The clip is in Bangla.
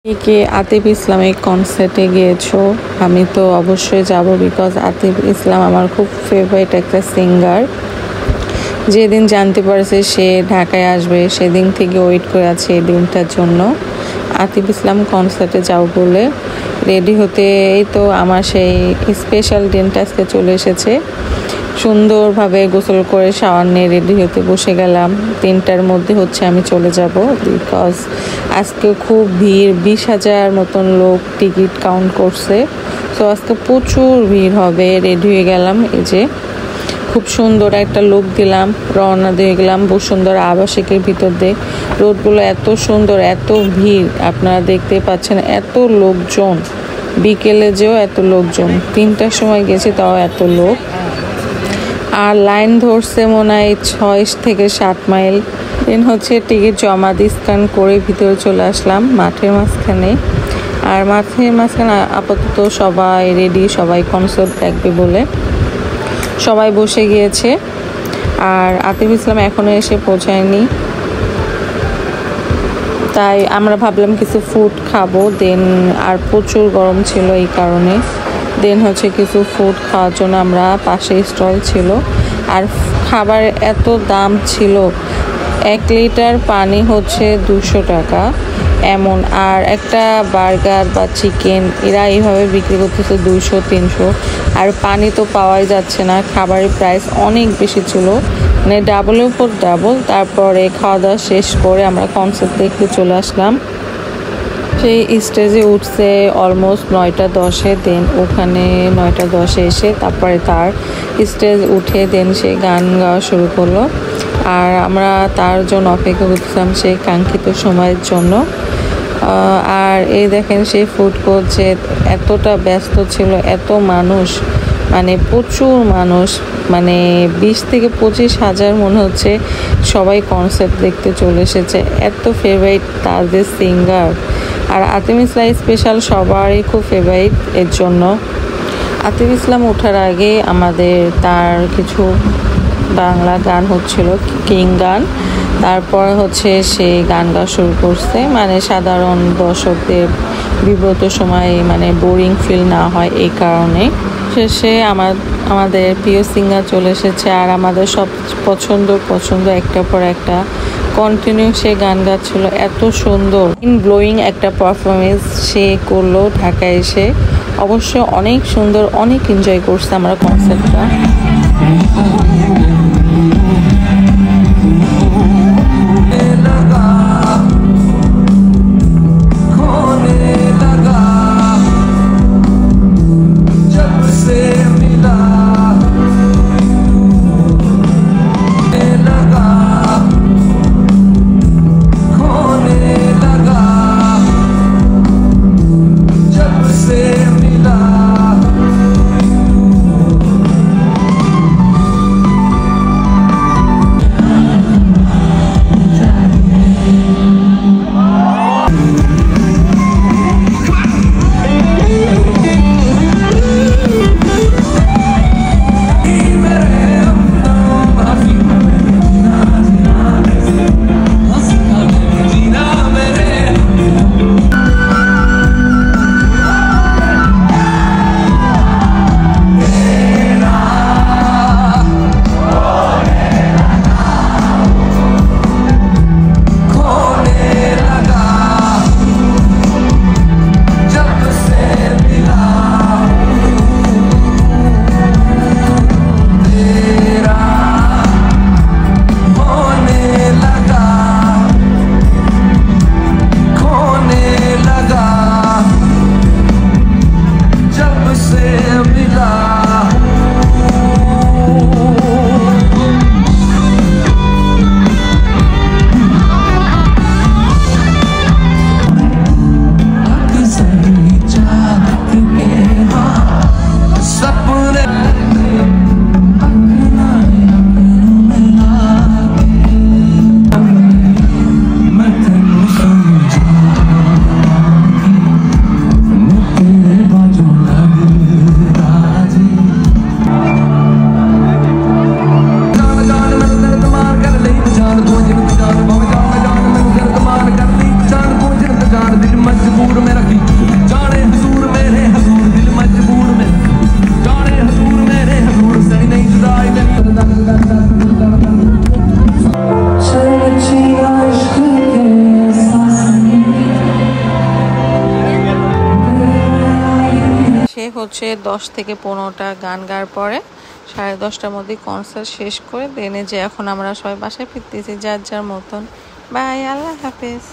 কে আতিফ ইসলামের কনসার্টে গিয়েছো? আমি তো অবশ্যই যাব, বিকজ আতিফ ইসলাম আমার খুব ফেভারিট একটা সিঙ্গার। যেদিন জানতে পারছে সে ঢাকায় আসবে সেদিন থেকে ওয়েট করে আছে এই দিনটার জন্য, আতিফ ইসলাম কনসার্টে যাব বলে। রেডি হতেই তো আমার সেই স্পেশাল দিনটা আজকে চলে এসেছে। সুন্দরভাবে গোসল করে শাওয়ার নিয়ে রেডি হতে বসে গেলাম। 3টার মধ্যে আমি চলে যাব, বিকজ আজকে খুব ভিড়, 20,000 মতন লোক টিকিট কাউন্ট করছে। তো আজকে প্রচুর ভিড় হবে। রেডি হয়ে গেলাম, এই যে খুব সুন্দর একটা লুক দিলাম, রওনা দিয়ে গেলাম বসুন্ধরা আবাসিকের ভিতর দিয়ে। রোডগুলো এত সুন্দর, এত ভিড় আপনারা দেখতে পাচ্ছেন, এত লোকজন। বিকেলে যেও এত লোকজন, 3টার সময় গেছি তাও এত লোক। আর লাইন ধরছে মনে হয় 6 থেকে 7 মাইল। দেন টিকিট জমা দিয়ে স্ক্যান করে ভিতরে চলে আসলাম মাঠের মাঝখানে। আর মাঠের মাঝখানে আপাতত সবাই রেডি, সবাই কনসার্ট দেখবে বলে সবাই বসে গিয়েছে। আর আতিফ ইসলাম এখনো এসে পৌঁছায়নি, তাই আমরা ভাবলাম কিছু ফুড খাবো। দেন আর প্রচুর গরম ছিল এই কারণে দেন কিছু ফুড খাওয়ার জন্য আমরা পাশে স্টল ছিল। আর খাবার এত দাম ছিল, 1 লিটার পানি 200 টাকা এমন। আর একটা বার্গার বা চিকেন এরা এইভাবে বিক্রি করতেছে 200-300। আর পানি তো পাওয়াই যাচ্ছে না, খাবারের প্রাইস অনেক বেশি ছিল, মানে ডাবলের উপর ডাবল। তারপরে খাওয়া দাওয়া শেষ করে আমরা কনসার্ট দেখতে চলে আসলাম। সেই স্টেজে উঠছে অলমোস্ট 9টা 10-এ। দেন ওখানে 9টা 10-এ এসে তারপরে তার স্টেজ উঠে দেন সে গান গাওয়া শুরু করলো। আর আমরা তার জন্য অপেক্ষা করছিলাম সেই কাঙ্ক্ষিত সময়ের জন্য। আর এই দেখেন সেই ফুড কোর্ট যে এতটা ব্যস্ত ছিল, এত মানুষ, মানে প্রচুর মানুষ, মানে 20 থেকে 25 হাজার মনে হচ্ছে সবাই কনসার্ট দেখতে চলে এসেছে। এত ফেভারিট তাদের সিঙ্গার। আর আতিফ ইসলাম স্পেশাল সবারই খুব ফেভারিট, এর জন্য আতিফ ইসলাম ওঠার আগে আমাদের তার কিছু বাংলা গান হচ্ছিল, কিং গান। তারপর সে গান গাওয়া শুরু করছে, মানে সাধারণ দর্শকদের বিব্রত সময় মানে বোরিং ফিল না হয় এই কারণে। শেষে আমাদের প্রিয় সিঙ্গার চলে এসেছে। আর আমাদের সব পছন্দ একটার পর একটা কন্টিনিউ সে গান গাচ্ছিল। এত সুন্দর ব্লোয়িং একটা পারফরমেন্স সে করলো ঢাকায় এসে। অবশ্য অনেক সুন্দর, অনেক এনজয় করছে আমরা কনসার্টটা। হচ্ছে 10 থেকে 15টা গান গাওয়ার পরে 10:30টার মধ্যে কনসার্ট শেষ করে দেনে যে এখন আমরা সবাই বাসায় ফিরতেছি যার যার মতন। বাই, আল্লাহ হাফেজ।